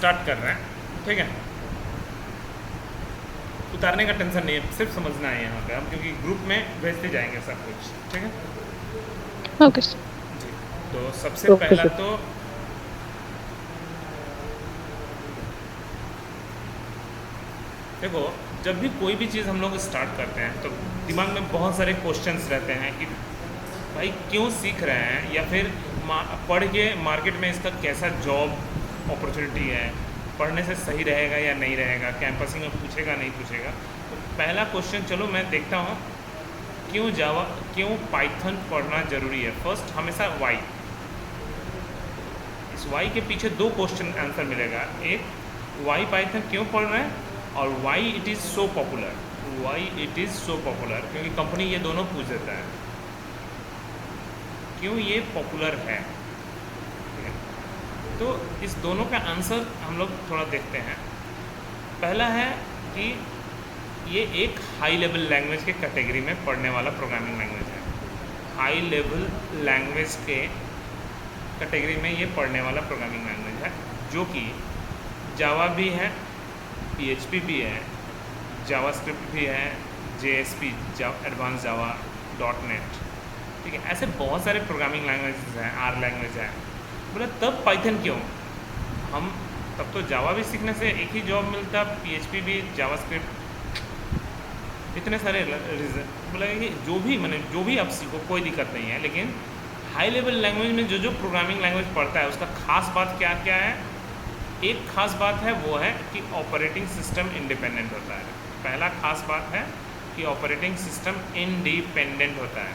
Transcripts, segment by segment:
Start कर रहे हैं, ठीक है। उतारने का टेंशन नहीं है, सिर्फ समझना है यहाँ पे हम, क्योंकि ग्रुप में भेजते जाएंगे सब कुछ, ठीक है ओके सर। जी। तो सबसे ओके पहला सर। तो देखो, जब भी कोई भी चीज़ हम लोग स्टार्ट करते हैं तो दिमाग में बहुत सारे क्वेश्चंस रहते हैं कि भाई क्यों सीख रहे हैं, या फिर पढ़ के मार्केट में इसका कैसा जॉब अपॉर्चुनिटी है, पढ़ने से सही रहेगा या नहीं रहेगा, कैंपसिंग में पूछेगा नहीं पूछेगा। तो पहला क्वेश्चन चलो मैं देखता हूँ, क्यों जावा, क्यों पाइथन पढ़ना ज़रूरी है। फर्स्ट हमेशा वाई, इस वाई के पीछे दो क्वेश्चन आंसर मिलेगा। एक, वाई पाइथन क्यों पढ़ रहे हैं, और why it is so popular. Why it is so popular, क्योंकि कंपनी ये दोनों पूछ देता है क्यों ये पॉपुलर है, ठीक है। तो इस दोनों का आंसर हम लोग थोड़ा देखते हैं। पहला है कि ये एक हाई लेवल लैंग्वेज के कैटेगरी में पढ़ने वाला प्रोग्रामिंग लैंग्वेज है। हाई लेवल लैंग्वेज के कैटेगरी में ये पढ़ने वाला प्रोग्रामिंग लैंग्वेज है, जो कि जावा भी है, पीएचपी भी है, जावास्क्रिप्ट भी है, जेएसपी एडवांस जावा, डॉट नेट, ठीक है। ऐसे बहुत सारे प्रोग्रामिंग लैंग्वेजेस हैं, आर लैंग्वेज है। बोले तब पाइथन क्यों, हम तब तो जावा भी सीखने से एक ही जॉब मिलता, पीएचपी भी, जावास्क्रिप्ट, इतने सारे रीज़न। बोला कि जो भी जो भी आप सीखो कोई दिक्कत नहीं है, लेकिन हाई लेवल लैंग्वेज में जो जो प्रोग्रामिंग लैंग्वेज पढ़ता है उसका खास बात क्या क्या है। एक खास बात है वो है कि ऑपरेटिंग सिस्टम इंडिपेंडेंट होता है। पहला खास बात है कि ऑपरेटिंग सिस्टम इंडिपेंडेंट होता है।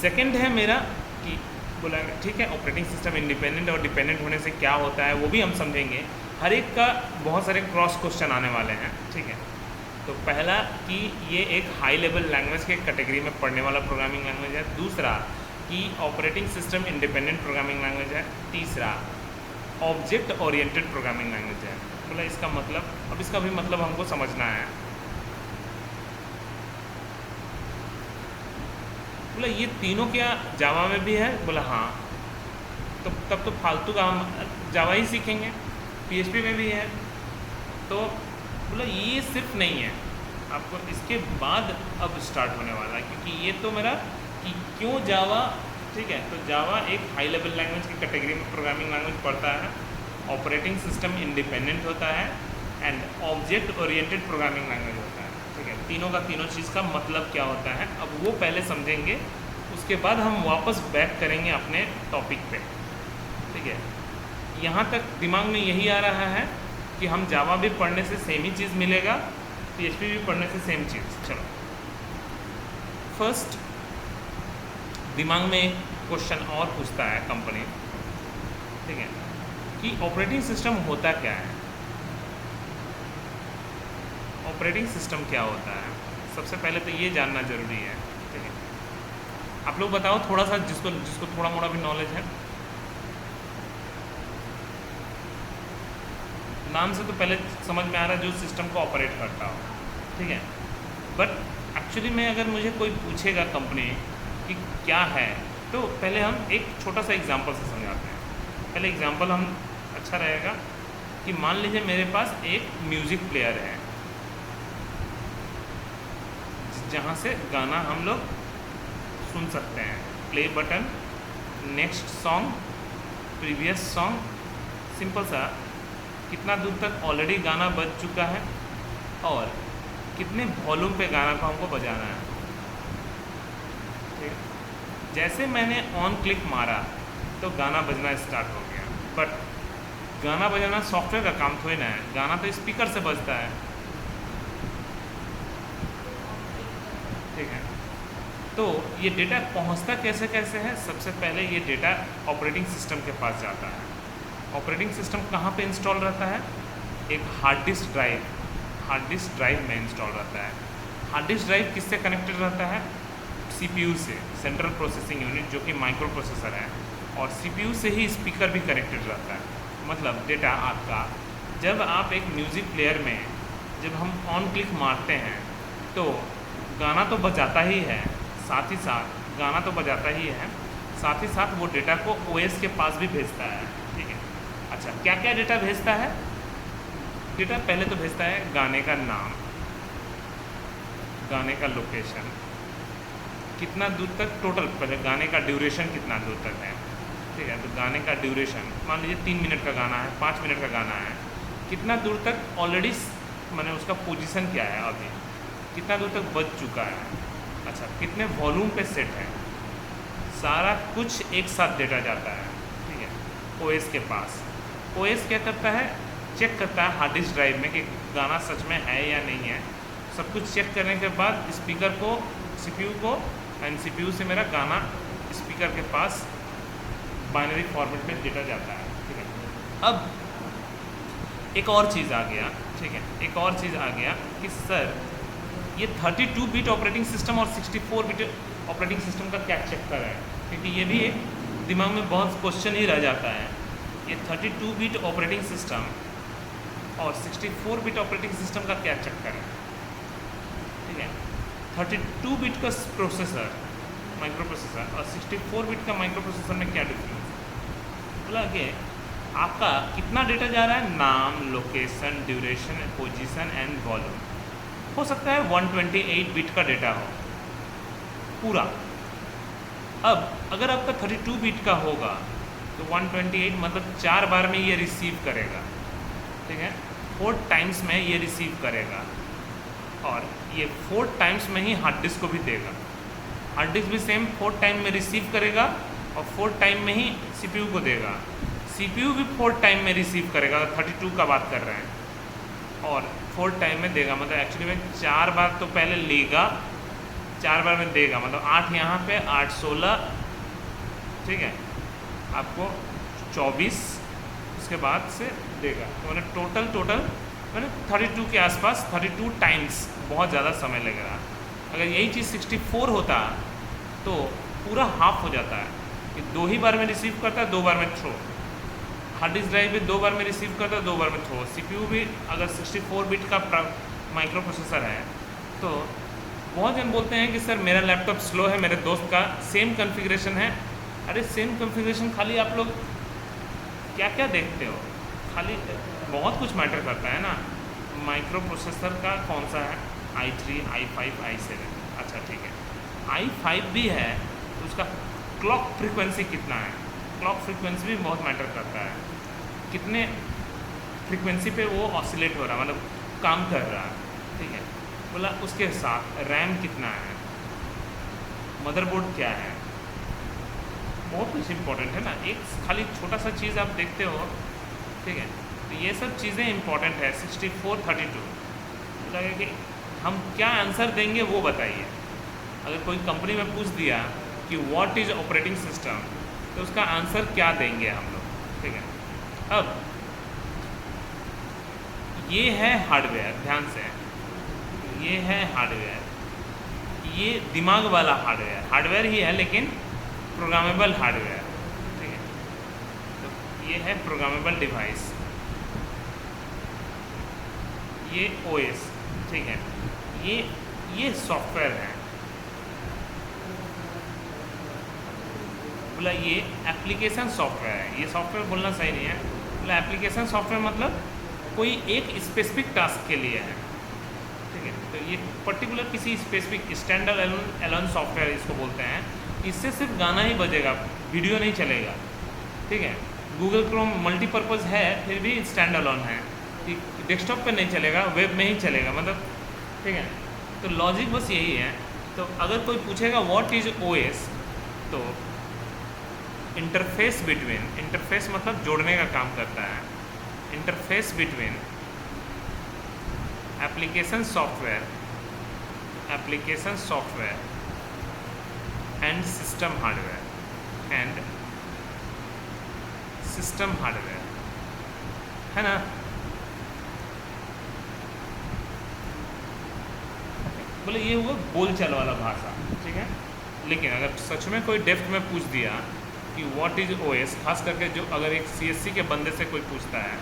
सेकंड है मेरा कि बोला ठीक है, ऑपरेटिंग सिस्टम इंडिपेंडेंट और डिपेंडेंट होने से क्या होता है वो भी हम समझेंगे। हर एक का बहुत सारे क्रॉस क्वेश्चन आने वाले हैं, ठीक है। तो पहला कि ये एक हाई लेवल लैंग्वेज के कैटेगरी में पढ़ने वाला प्रोग्रामिंग लैंग्वेज है। दूसरा कि operating system independent programming language है। तीसरा ऑब्जेक्ट ओरिएंटेड प्रोग्रामिंग लैंग्वेज है। बोला इसका मतलब, अब इसका भी मतलब हमको समझना है। बोला ये तीनों क्या जावा में भी है, बोला हाँ। तो तब तो फालतू का हम जावा ही सीखेंगे, पीएचपी में भी है। तो बोला ये सिर्फ नहीं है, आपको इसके बाद अब स्टार्ट होने वाला है, क्योंकि ये तो मेरा कि क्यों जावा, ठीक है। तो जावा एक हाई लेवल लैंग्वेज की कैटेगरी में प्रोग्रामिंग लैंग्वेज पढ़ता है, ऑपरेटिंग सिस्टम इंडिपेंडेंट होता है, and object oriented programming language होता है, ठीक है। तीनों का तीनों चीज़ का मतलब क्या होता है अब वो पहले समझेंगे, उसके बाद हम वापस बैक करेंगे अपने टॉपिक पे, ठीक है। यहाँ तक दिमाग में यही आ रहा है कि हम जावा भी पढ़ने से सेम ही चीज़ मिलेगा, पीएचपी भी पढ़ने से सेम चीज़। चलो फर्स्ट दिमाग में एक क्वेश्चन और पूछता है कंपनी, ठीक है, कि ऑपरेटिंग सिस्टम होता क्या है। ऑपरेटिंग सिस्टम क्या होता है, सबसे पहले तो ये जानना ज़रूरी है, ठीक है। आप लोग बताओ थोड़ा सा, जिसको जिसको थोड़ा मोड़ा भी नॉलेज है। नाम से तो पहले समझ में आ रहा है जो सिस्टम को ऑपरेट करता हो, ठीक है। बट एक्चुअली में अगर मुझे कोई पूछेगा कंपनी कि क्या है, तो पहले हम एक छोटा सा एग्जांपल से समझाते हैं। पहले एग्जांपल हम अच्छा रहेगा कि मान लीजिए मेरे पास एक म्यूज़िक प्लेयर है, जहाँ से गाना हम लोग सुन सकते हैं। Play button, next song, previous song, simple सा, कितना दूर तक ऑलरेडी गाना बज चुका है और कितने वॉल्यूम पे गाना को हमको बजाना है, ठीक है। जैसे मैंने ऑन क्लिक मारा तो गाना बजना स्टार्ट हो गया, बट गाना बजाना सॉफ्टवेयर का काम थोड़ी ना है, गाना तो स्पीकर से बजता है, ठीक है। तो ये डेटा पहुंचता कैसे कैसे है, सबसे पहले ये डेटा ऑपरेटिंग सिस्टम के पास जाता है। ऑपरेटिंग सिस्टम कहाँ पे इंस्टॉल रहता है, एक हार्ड डिस्क ड्राइव में इंस्टॉल रहता है। हार्ड डिस्क ड्राइव किससे कनेक्टेड रहता है, सीपीयू से, सेंट्रल प्रोसेसिंग यूनिट, जो कि माइक्रो प्रोसेसर है, और सीपीयू से ही स्पीकर भी कनेक्टेड रहता है। मतलब डेटा आपका, जब आप एक म्यूज़िक प्लेयर में जब हम ऑन क्लिक मारते हैं तो गाना तो बजाता ही है, साथ ही साथ गाना तो बजाता ही है, साथ ही साथ वो डेटा को ओएस के पास भी भेजता है, ठीक है। अच्छा, क्या क्या डेटा भेजता है? डेटा पहले तो भेजता है गाने का नाम, गाने का लोकेशन, कितना दूर तक टोटल, पहले गाने का ड्यूरेशन कितना दूर तक है, ठीक है। तो गाने का ड्यूरेशन मान लीजिए 3 मिनट का गाना है, 5 मिनट का गाना है, कितना दूर तक ऑलरेडी मैंने उसका पोजीशन क्या है, अभी कितना दूर तक बज चुका है। अच्छा, कितने वॉल्यूम पे सेट है, सारा कुछ एक साथ डेटा जाता है, ठीक है, ओएस के पास। ओएस क्या करता है, चेक करता है हार्ड डिस्क ड्राइव में कि गाना सच में है या नहीं है। सब कुछ चेक करने के बाद स्पीकर को, सीपीयू को, एंड सीपीयू से मेरा गाना स्पीकर के पास बाइनरी फॉर्मेट में डेटा जाता है, ठीक है। अब एक और चीज़ आ गया, ठीक है, एक और चीज़ आ गया कि सर ये 32 बिट ऑपरेटिंग सिस्टम और 64 बिट ऑपरेटिंग सिस्टम का क्या चक्कर है, क्योंकि ये भी एक दिमाग में बहुत क्वेश्चन ही रह जाता है। ये 32 बिट ऑपरेटिंग सिस्टम और 64 बिट ऑपरेटिंग सिस्टम का क्या चक्कर है, ठीक है। 32 बिट का प्रोसेसर, माइक्रो प्रोसेसर, और 64 बिट का माइक्रो प्रोसेसर में क्या डिफरेंस? बोला कि आपका कितना डेटा जा रहा है, नाम, location, duration, position and volume. हो सकता है 128 बिट का डेटा हो पूरा। अब अगर आपका 32 बिट का होगा तो 128 मतलब 4 बार में ये रिसीव करेगा, ठीक है, 4 टाइम्स में ये रिसीव करेगा, और ये 4 टाइम्स में ही हार्ड डिस्क को भी देगा। हार्ड डिस्क भी सेम 4 टाइम में रिसीव करेगा और 4 टाइम में ही सीपीयू को देगा। सीपीयू भी 4 टाइम में रिसीव करेगा, 32 का बात कर रहे हैं, और 4 टाइम में देगा। मतलब एक्चुअली में 4 बार तो पहले लेगा, 4 बार में देगा, मतलब 8 यहाँ पे, 8 16, ठीक है, आपको 24 उसके बाद से देगा। तो मैंने टोटल मैंने 32 के आसपास, 32 टाइम्स, बहुत ज़्यादा समय लगेगा। अगर यही चीज़ 64 होता तो पूरा हाफ हो जाता है कि 2 ही बार में रिसीव करता है, 2 बार में थ्रो। हार्ड डिस्क ड्राइव भी 2 बार में रिसीव करता है, 2 बार में थ्रो। सीपीयू भी अगर 64 बिट का माइक्रो प्रोसेसर है तो बहुत जन बोलते हैं कि सर मेरा लैपटॉप स्लो है, मेरे दोस्त का सेम कॉन्फ़िगरेशन है। अरे सेम कॉन्फ़िगरेशन, खाली आप लोग क्या क्या देखते हो, खाली बहुत कुछ मैटर करता है ना। माइक्रो प्रोसेसर का कौन सा है, i3, i5, i7, अच्छा ठीक है, i5 भी है तो उसका क्लॉक फ्रीक्वेंसी कितना है, क्लॉक फ्रीक्वेंसी भी बहुत मैटर करता है, कितने फ्रीक्वेंसी पे वो ऑसिलेट हो रहा है, मतलब काम कर रहा है, ठीक है। बोला उसके साथ रैम कितना है, मदरबोर्ड क्या है, बहुत कुछ इंपॉर्टेंट है ना। एक खाली छोटा सा चीज़ आप देखते हो, ठीक है, तो ये सब चीज़ें इंपॉर्टेंट है। 64 32 लगे कि हम क्या आंसर देंगे वो बताइए। अगर कोई कंपनी में पूछ दिया कि व्हाट इज़ ऑपरेटिंग सिस्टम, तो उसका आंसर क्या देंगे हम लोग, ठीक है। अब ये है हार्डवेयर, ध्यान से, ये है हार्डवेयर, ये दिमाग वाला हार्डवेयर, हार्डवेयर ही है लेकिन प्रोग्रामेबल हार्डवेयर, ठीक है। तो ये है प्रोग्रामेबल डिवाइस, ये ओएस, ठीक है, ये सॉफ्टवेयर है। बोला ये एप्लीकेशन सॉफ्टवेयर है, ये सॉफ्टवेयर बोलना सही नहीं है, बोला एप्लीकेशन सॉफ्टवेयर मतलब कोई एक स्पेसिफिक टास्क के लिए है, ठीक है। तो ये पर्टिकुलर किसी स्पेसिफिक स्टैंड अलोन सॉफ्टवेयर इसको बोलते हैं। इससे सिर्फ गाना ही बजेगा, वीडियो नहीं चलेगा, ठीक है। गूगल क्रोम मल्टीपर्पज़ है, फिर भी स्टैंड अलोन है, डेस्कटॉप पे नहीं चलेगा, वेब में ही चलेगा, मतलब, ठीक है। तो लॉजिक बस यही है। तो अगर कोई पूछेगा व्हाट इज़ ओएस, तो इंटरफेस बिटवीन, इंटरफेस मतलब जोड़ने का काम करता है, interface between application software and system hardware, है ना। बोले ये हुआ बोलचाल वाला भाषा, ठीक है। लेकिन अगर सच में कोई डेप्थ में पूछ दिया कि व्हाट इज़ ओएस, खास करके जो अगर एक सीएससी के बंदे से कोई पूछता है,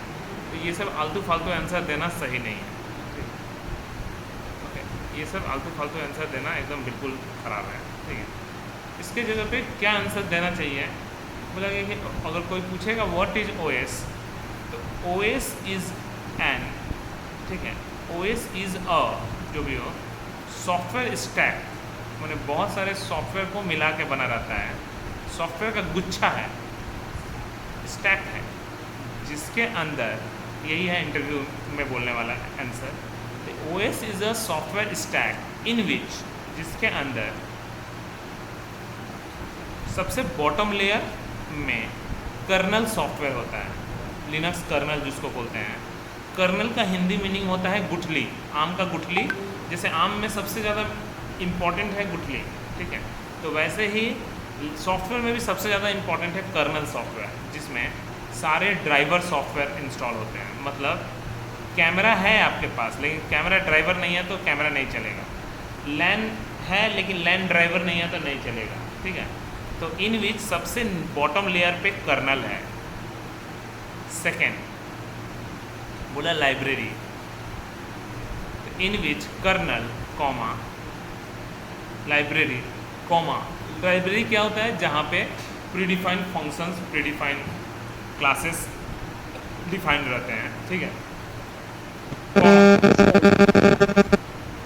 तो ये सब आलतू फालतू आंसर देना सही नहीं है, ठीक है। ओके, ये सब आलतू फालतू आंसर देना एकदम बिल्कुल ख़राब है, ठीक है। इसके जगह पे क्या आंसर देना चाहिए बोला गया कि अगर कोई पूछेगा व्हाट इज ओएस, तो ओएस इज एन, ठीक है, ओएस इज अ, जो भी हो, सॉफ्टवेयर स्टैक, मैंने बहुत सारे सॉफ्टवेयर को मिला के बना रहता है, सॉफ्टवेयर का गुच्छा है, स्टैक है, जिसके अंदर, यही है इंटरव्यू में बोलने वाला answer, OS is a software stack in which, जिसके अंदर सबसे बॉटम लेयर में कर्नल सॉफ्टवेयर होता है, लिनक्स कर्नल जिसको बोलते हैं। कर्नल का हिंदी मीनिंग होता है गुठली, आम का गुठली, जैसे आम में सबसे ज़्यादा इम्पॉर्टेंट है गुठली, ठीक है, तो वैसे ही सॉफ्टवेयर में भी सबसे ज़्यादा इम्पॉर्टेंट है कर्नल सॉफ्टवेयर, जिसमें सारे ड्राइवर सॉफ्टवेयर इंस्टॉल होते हैं। मतलब कैमरा है आपके पास लेकिन कैमरा ड्राइवर नहीं है तो कैमरा नहीं चलेगा, लैन है लेकिन लैन ड्राइवर नहीं है तो नहीं चलेगा, ठीक है। तो इन विच सबसे बॉटम लेयर पे कर्नल है। सेकेंड बोला library, in which kernel comma library comma, library क्या होता है, जहाँ पे predefined functions, predefined classes defined रहते हैं, ठीक है।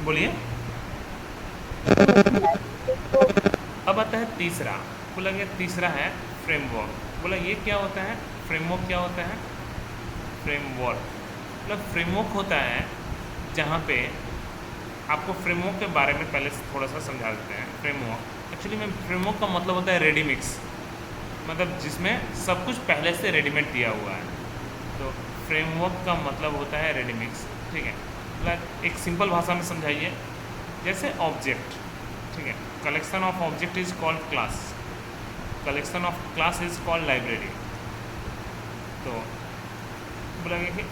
बोलिए। अब आता है तीसरा, बोला गया तीसरा है फ्रेमवर्क। बोला ये क्या होता है, फ्रेमवर्क क्या होता है, फ्रेमवर्क मतलब फ्रेमवर्क होता है जहाँ पे आपको फ्रेमवर्क के बारे में पहले थोड़ा सा समझा देते हैं। फ्रेमवर्क एक्चुअली में फ्रेमवर्क का मतलब होता है रेडीमिक्स, मतलब जिसमें सब कुछ पहले से रेडीमेड दिया हुआ है, तो फ्रेमवर्क का मतलब होता है रेडीमिक्स, ठीक है। मतलब एक सिंपल भाषा में समझाइए, जैसे ऑब्जेक्ट, ठीक है, collection of object is called class, collection of class is called library. तो बोला गया कि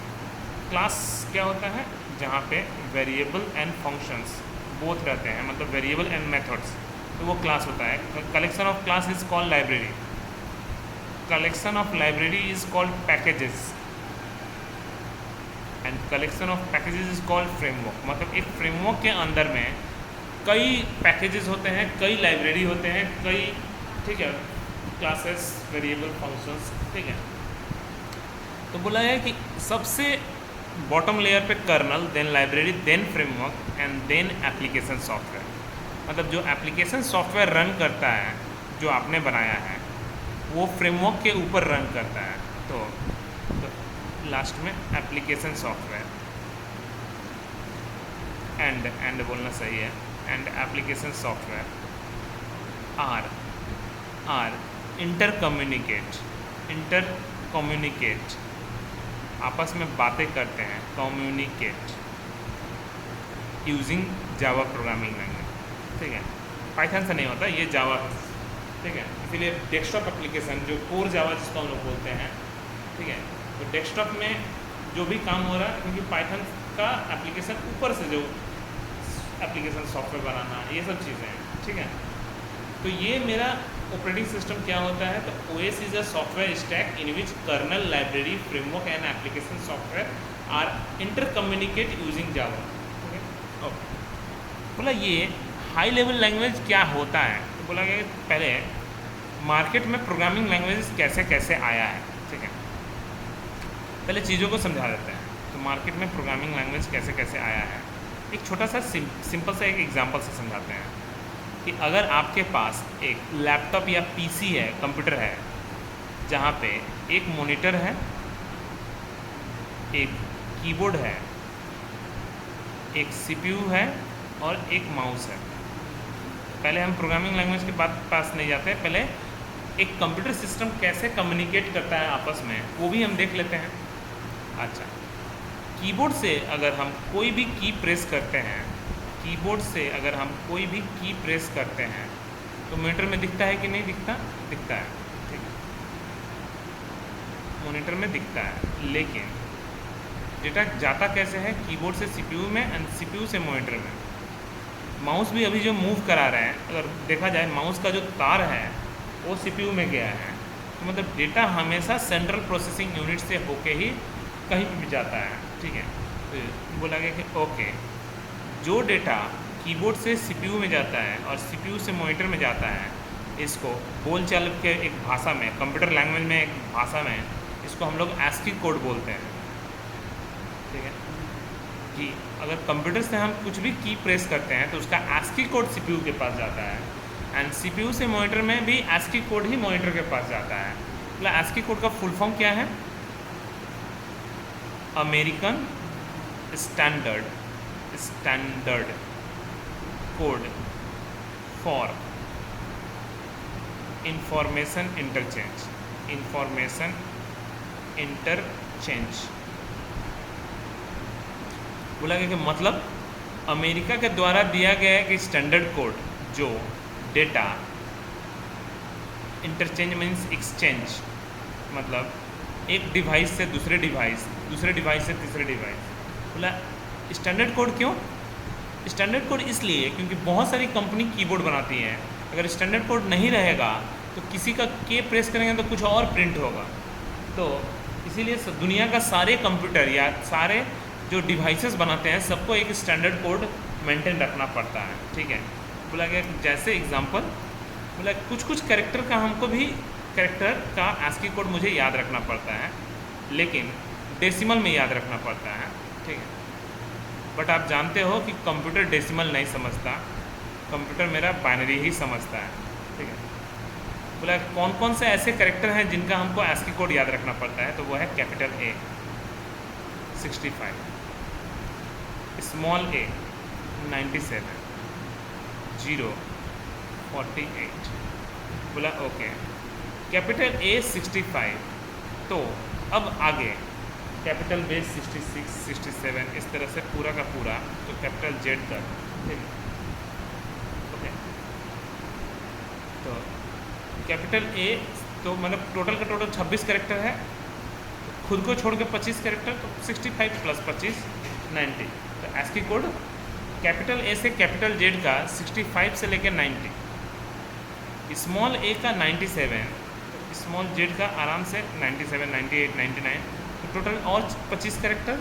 क्लास क्या होता है, जहाँ पे वेरिएबल एंड फंक्शंस बोथ रहते हैं, मतलब वेरिएबल एंड मेथड्स, तो वो क्लास होता है। Collection of class is called library, collection of library is called packages, and collection of packages is called framework. मतलब एक फ्रेमवर्क के अंदर में कई पैकेजेस होते हैं, कई लाइब्रेरी होते हैं, कई, ठीक है, क्लासेस, वेरिएबल, फंक्शंस, ठीक है। तो बोला है कि सबसे बॉटम लेयर पे kernel, then library, then framework and then application software. मतलब जो एप्लीकेशन सॉफ्टवेयर रन करता है, जो आपने बनाया है, वो फ्रेमवर्क के ऊपर रन करता है। तो लास्ट में एप्लीकेशन सॉफ्टवेयर, एंड बोलना सही है, and application software are inter communicate, आपस में बातें करते हैं, communicate using Java programming language, ठीक है। पाइथन से नहीं होता, ये जावा है, ठीक है। इसीलिए डेस्कटॉप एप्लीकेशन जो कोर जावा जिसको हम लोग बोलते हैं, ठीक है, तो डेस्कटॉप में जो भी काम हो रहा है, क्योंकि पाइथन का एप्लीकेशन ऊपर से जो एप्लीकेशन सॉफ्टवेयर बनाना, ये सब चीज़ें हैं, ठीक है। तो ये मेरा ऑपरेटिंग सिस्टम क्या होता है, तो OS is a software stack in which kernel, library, framework and application software are inter communicate using Java, ठीक है। ओके, बोला ये हाई लेवल लैंग्वेज क्या होता है, तो बोला गया पहले मार्केट में प्रोग्रामिंग लैंग्वेज कैसे कैसे आया है, ठीक है। पहले चीज़ों को समझा देते हैं, तो मार्केट में प्रोग्रामिंग लैंग्वेज कैसे कैसे आया है। एक छोटा सा सिंपल सा एक एग्जांपल से समझाते हैं कि अगर आपके पास एक लैपटॉप या PC है, कंप्यूटर है, जहाँ पे एक मॉनिटर है, एक कीबोर्ड है, एक CPU है और एक माउस है। पहले हम प्रोग्रामिंग लैंग्वेज के पास नहीं जाते हैं, पहले एक कंप्यूटर सिस्टम कैसे कम्युनिकेट करता है आपस में, वो भी हम देख लेते हैं। अच्छा, कीबोर्ड से अगर हम कोई भी की प्रेस करते हैं, कीबोर्ड से अगर हम कोई भी की प्रेस करते हैं तो मॉनिटर में दिखता है कि नहीं दिखता, दिखता है, ठीक है, मॉनिटर में दिखता है। लेकिन डेटा जाता कैसे है, कीबोर्ड से CPU में एंड CPU से मॉनिटर में। माउस भी अभी जो मूव करा रहे हैं, अगर देखा जाए माउस का जो तार है वो CPU में गया है, तो मतलब डेटा हमेशा सेंट्रल प्रोसेसिंग यूनिट से होके ही कहीं भी जाता है, ठीक है। तो बोला गया कि ओके, जो डेटा कीबोर्ड से CPU में जाता है और CPU से मॉनिटर में जाता है, इसको बोलचाल के एक भाषा में, कंप्यूटर लैंग्वेज में, एक भाषा में इसको हम लोग ASCII कोड बोलते हैं। ठीक है कि अगर कंप्यूटर से हम कुछ भी की प्रेस करते हैं तो उसका ASCII कोड CPU के पास जाता है, एंड CPU से मॉनिटर में भी ASCII कोड ही मॉनिटर के पास जाता है। मतलब ASCII कोड का फुल फॉर्म क्या है? American standard code for information interchange. बोला गया कि मतलब अमेरिका के द्वारा दिया गया है कि स्टैंडर्ड कोड जो डेटा इंटरचेंज मीन्स एक्सचेंज, मतलब एक डिवाइस से दूसरे डिवाइस से तीसरे डिवाइस। बोला स्टैंडर्ड कोड क्यों? स्टैंडर्ड कोड इसलिए क्योंकि बहुत सारी कंपनी कीबोर्ड बनाती हैं, अगर स्टैंडर्ड कोड नहीं रहेगा तो किसी का के प्रेस करेंगे तो कुछ और प्रिंट होगा। तो इसीलिए दुनिया का सारे कंप्यूटर या सारे जो डिवाइसेस बनाते हैं सबको एक स्टैंडर्ड कोड मेंटेन रखना पड़ता है। ठीक है, बोला गया जैसे एग्जांपल, बोला कुछ कैरेक्टर का हमको भी कैरेक्टर का ASCII कोड मुझे याद रखना पड़ता है, लेकिन डेसिमल में याद रखना पड़ता है। ठीक है, बट आप जानते हो कि कंप्यूटर डेसिमल नहीं समझता, कंप्यूटर मेरा बाइनरी ही समझता है। ठीक है, बोला कौन कौन से ऐसे कैरेक्टर हैं जिनका हमको ASCII कोड याद रखना पड़ता है, तो वो है कैपिटल A 65, स्मॉल a 97, 0 48। बोला ओके, कैपिटल A 65, तो अब आगे कैपिटल B 66, 67, इस तरह से पूरा का पूरा, तो कैपिटल Z तक। ठीक है, ओके, तो कैपिटल A तो मतलब टोटल का टोटल 26 कैरेक्टर है, खुद को छोड़ के 25 कैरेक्टर, तो 65 + 25 90। तो ASCII कोड कैपिटल A से कैपिटल Z का 65 से लेकर 90, स्मॉल a का 97, स्मॉल z का आराम से 97, 98, 99, तो टोटल और 25 कैरेक्टर,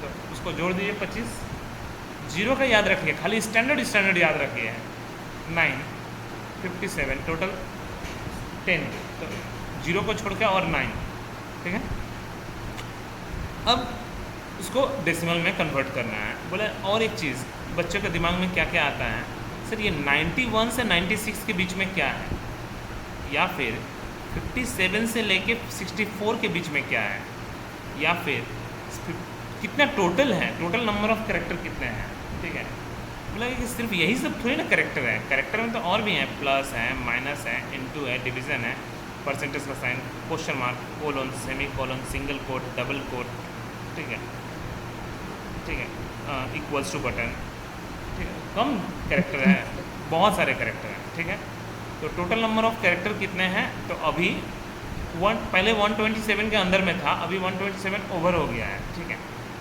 तो उसको जोड़ दीजिए 25। जीरो का याद रखिए, खाली स्टैंडर्ड याद रखिए, 9 57, टोटल 10, तो जीरो को छोड़ के और 9। ठीक है, अब उसको डेसिमल में कन्वर्ट करना है। बोले और एक चीज़ बच्चों के दिमाग में क्या क्या आता है, सर ये 91 से 96 के बीच में क्या है, या फिर 57 से लेके 64 के बीच में क्या है, या फिर कितना टोटल है, टोटल नंबर ऑफ कैरेक्टर कितने हैं। ठीक है, बोला कि सिर्फ यही सब थोड़ी ना कैरेक्टर है, कैरेक्टर में तो और भी हैं, प्लस है, माइनस है, इनटू है, डिवीज़न है, परसेंटेज का sign, question mark, colon, semicolon, single quote, double quote. ठीक है, इक्वल्स टू बटन। ठीक है, कम कैरेक्टर है, बहुत सारे कैरेक्टर हैं। ठीक है, तो टोटल नंबर ऑफ कैरेक्टर कितने हैं, तो अभी पहले 127 के अंदर में था, अभी 127 ओवर हो गया है। ठीक है,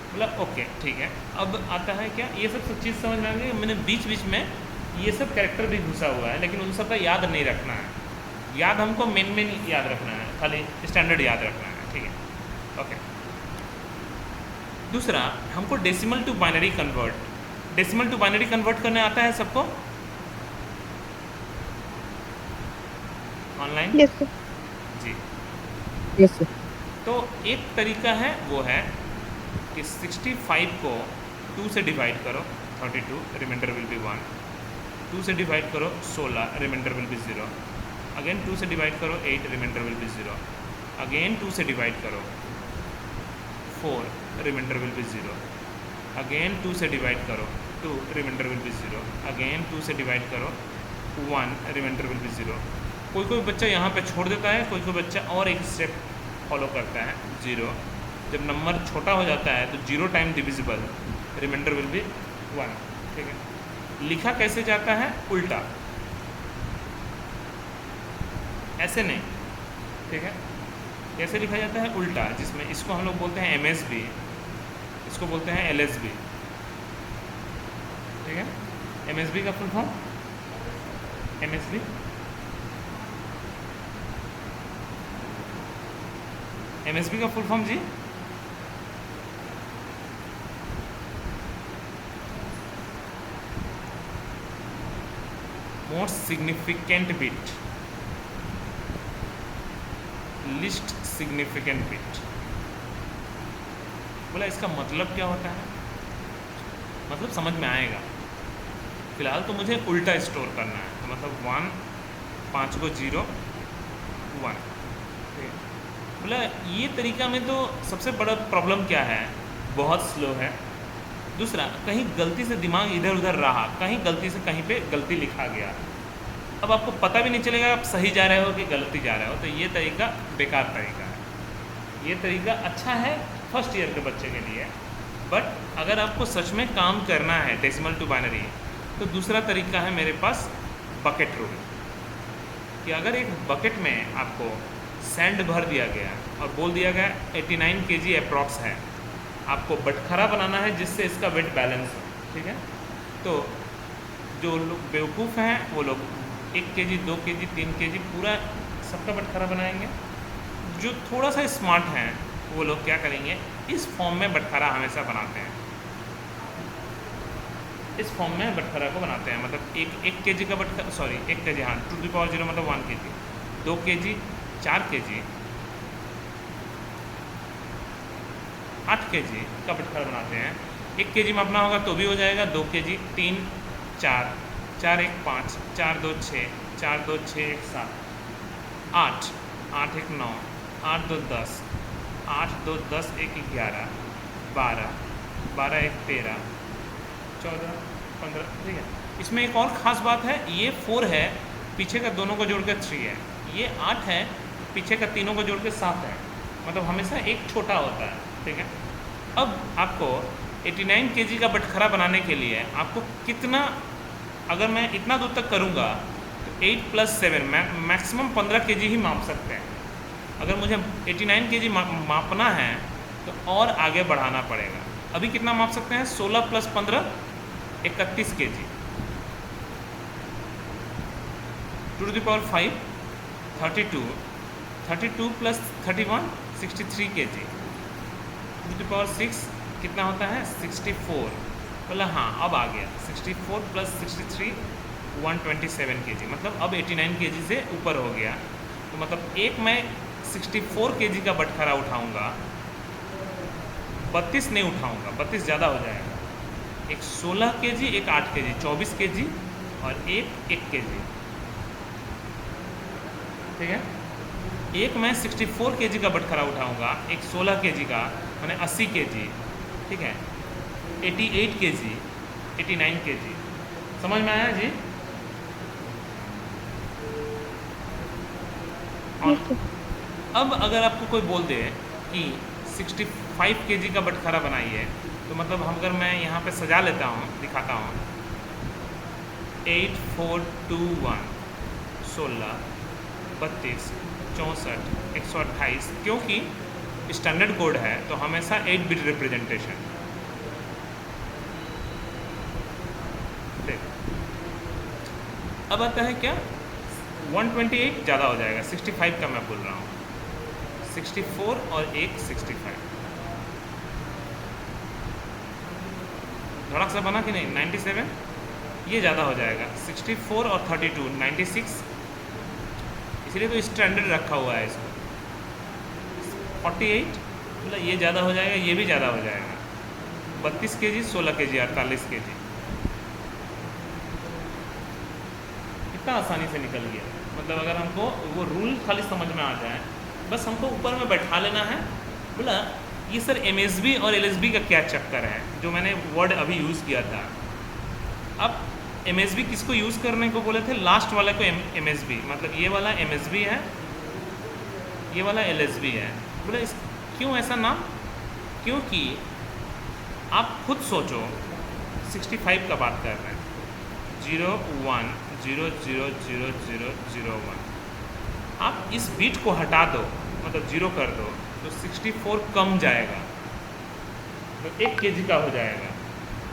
मतलब ओके, ठीक है, अब आता है क्या, ये सब चीज़ समझ में आ गई। मैंने बीच में ये सब कैरेक्टर भी घुसा हुआ है, लेकिन उन सब का याद नहीं रखना है, याद हमको मेन याद रखना है, खाली स्टैंडर्ड याद रखना है। ठीक है, ओके। दूसरा, हमको डेसिमल टू बाइनरी कन्वर्ट करने आता है सबको ऑनलाइन? Yes, sir. जी, Yes, sir. तो एक तरीका है वो है कि 65 को 2 से डिवाइड करो 32, रिमाइंडर विल बी 1, 2 से डिवाइड करो 16, रिमाइंडर विल बी 0, अगेन 2 से डिवाइड करो 8, रिमाइंडर विल बी 0, अगेन 2 से डिवाइड करो 4, रिमाइंडर विल बी 0, अगेन 2 से डिवाइड करो 2, रिमाइंडर विल बी 0, अगेन 2 से डिवाइड करो 1, रिमाइंडर विल बी 0। कोई बच्चा यहाँ पे छोड़ देता है, कोई बच्चा और एक स्टेप फॉलो करता है, 0। जब नंबर छोटा हो जाता है तो 0 time divisible, remainder will be 1। ठीक है, लिखा कैसे जाता है, उल्टा, ऐसे नहीं। ठीक है, कैसे लिखा जाता है, उल्टा, जिसमें इसको हम लोग बोलते हैं MSB, इसको बोलते हैं LSB। ठीक है, MSB का फुल फॉर्म, MSB का फुल फॉर्म जी, most significant bit. Least significant bit. बोला इसका मतलब क्या होता है, मतलब समझ में आएगा। फिलहाल तो मुझे उल्टा स्टोर करना है, तो मतलब 1 5 को 0 1। बोला ये तरीका में तो सबसे बड़ा प्रॉब्लम क्या है, बहुत स्लो है। दूसरा, कहीं गलती से दिमाग इधर उधर रहा, कहीं गलती से कहीं पे गलती लिखा गया, अब आपको पता भी नहीं चलेगा आप सही जा रहे हो कि गलती जा रहे हो। तो ये तरीका बेकार तरीका है। ये तरीका अच्छा है फर्स्ट ईयर के बच्चे के लिए, बट अगर आपको सच में काम करना है डेसिमल टू बाइनरी, तो दूसरा तरीका है मेरे पास बकेट रूल। कि अगर एक बकेट में आपको सैंड भर दिया गया और बोल दिया गया 89 kg अप्रॉक्स है, आपको बटखरा बनाना है जिससे इसका वेट बैलेंस हो, ठीक है। तो जो लोग बेवकूफ़ हैं वो लोग 1 kg 2 kg 3 kg पूरा सबका बटखरा बनाएंगे। जो थोड़ा सा स्मार्ट हैं वो लोग क्या करेंगे, इस फॉर्म में बटखरा हमेशा बनाते हैं, इस फॉर्म में बटखरा को बनाते हैं। मतलब 1 kg का बटखरा, सॉरी 1 kg, हाँ, 2 to the power 0 मतलब 1 kg, 2 kg 4 kg 8 kg का बटखरा बनाते हैं। 1 kg मापना होगा तो भी हो जाएगा, 2 kg 3 4 4 1 5 4 2 6 4 2 6 1 7 8 8 1 9 8 2 10 8 2 10 1 11 12 12 1 13 14 15, ठीक है। इसमें एक और ख़ास बात है, ये 4 है, पीछे का दोनों को जोड़ के 3 है। ये 8 है, पीछे का तीनों को जोड़ के 7 है। मतलब हमेशा एक छोटा होता है, ठीक है। अब आपको 89 kg का बटखरा बनाने के लिए आपको कितना, अगर मैं इतना दूर तक करूँगा तो 8 + 7 मैक्सिमम 15 kg ही माप सकते हैं। अगर मुझे 89 kg मापना है तो और आगे बढ़ाना पड़ेगा। अभी कितना माप सकते हैं, 16 + 15 31 kg, 2 to the power 5 32 32 + 31 63 kg, 2 to the power 6 कितना होता है 64। बोला हाँ अब आ गया, 64 + 63 127 kg। मतलब अब 89 kg से ऊपर हो गया। तो मतलब एक मैं 64 kg का बटखरा उठाऊंगा, 32 नहीं उठाऊंगा, 32 ज़्यादा हो जाएगा। एक 16 kg, एक 8 kg, 24 kg और एक 1 kg, ठीक है। एक मैं 64 kg का बटखरा उठाऊंगा, एक 16 kg का माने 80 kg, ठीक है, 88 kg, 89 kg। समझ में आया जी? Yes, sir. अब अगर आपको कोई बोल दे कि 65 kg का बटखरा बनाइए, तो मतलब हम अगर मैं यहाँ पे सजा लेता हूँ, दिखाता हूँ 8 4 2 1 16 32 64 128, क्योंकि स्टैंडर्ड कोड है तो हमेशा 8 बिट रिप्रेजेंटेशन। अब आता है क्या, 128 ज़्यादा हो जाएगा, 65 का मैं बोल रहा हूँ, 64 और एक 65, धड़क सा बना कि नहीं, 97, ये ज़्यादा हो जाएगा, 64 और 32 96, इसलिए तो स्टैंडर्ड रखा हुआ है इसको। 48 मतलब ये ज़्यादा हो जाएगा, ये भी ज़्यादा हो जाएगा, 32 kg 16 kg 48 kg। कितना आसानी से निकल गया। मतलब अगर हमको वो रूल खाली समझ में आ जाए, बस हमको ऊपर में बैठा लेना है। बोला ये सर MSB और LSB का क्या चक्कर है, जो मैंने वर्ड अभी यूज़ किया था। अब MSB किसको यूज़ करने को बोले थे, लास्ट वाले को MSB, मतलब ये वाला MSB है, ये वाला LSB है। बोला इस क्यों ऐसा नाम, क्योंकि आप खुद सोचो 65 का बात कर रहे हैं, 0 1 0 0 0 0 0 1, आप इस बीट को हटा दो, मतलब 0 कर दो, तो 64 कम जाएगा, तो 1 kg का हो जाएगा,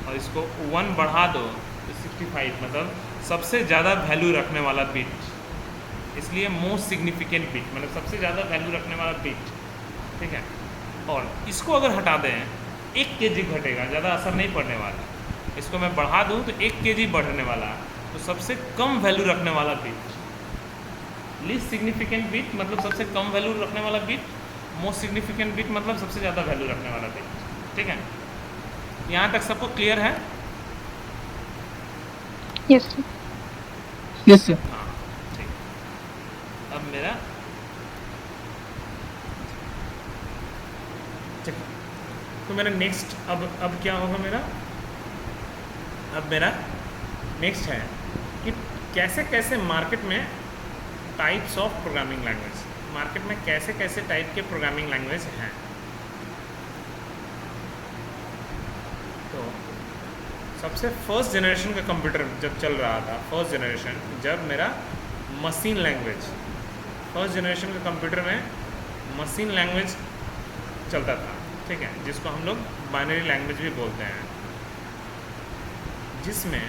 और इसको 1 बढ़ा दो तो 65, मतलब सबसे ज़्यादा वैल्यू रखने वाला बिट, इसलिए मोस्ट सिग्निफिकेंट बिट, मतलब सबसे ज़्यादा वैल्यू रखने वाला बिट, ठीक है। और इसको अगर हटा दें 1 kg घटेगा, ज़्यादा असर नहीं पड़ने वाला। इसको मैं बढ़ा दूँ तो 1 kg बढ़ने वाला, तो सबसे कम वैल्यू रखने वाला बिट, लीस्ट सिग्निफिकेंट बिट मतलब सबसे कम वैल्यू रखने वाला बिट, मोस्ट सिग्निफिकेंट बिट मतलब सबसे ज़्यादा वैल्यू रखने वाला बिट। ठीक है, यहाँ तक सबको क्लियर है? Yes, sir. Yes sir. हाँ ठीक। अब मेरा ठीक, तो मेरा नेक्स्ट अब क्या होगा मेरा, अब मेरा नेक्स्ट है कि कैसे कैसे मार्केट में types of programming language, market में कैसे कैसे टाइप के प्रोग्रामिंग लैंग्वेज हैं। तो सबसे फर्स्ट जनरेशन का कंप्यूटर जब चल रहा था, फर्स्ट जनरेशन जब मेरा मशीन लैंग्वेज, फर्स्ट जनरेशन के कंप्यूटर में मशीन लैंग्वेज चलता था, ठीक है, जिसको हम लोग बाइनरी लैंग्वेज भी बोलते हैं, जिसमें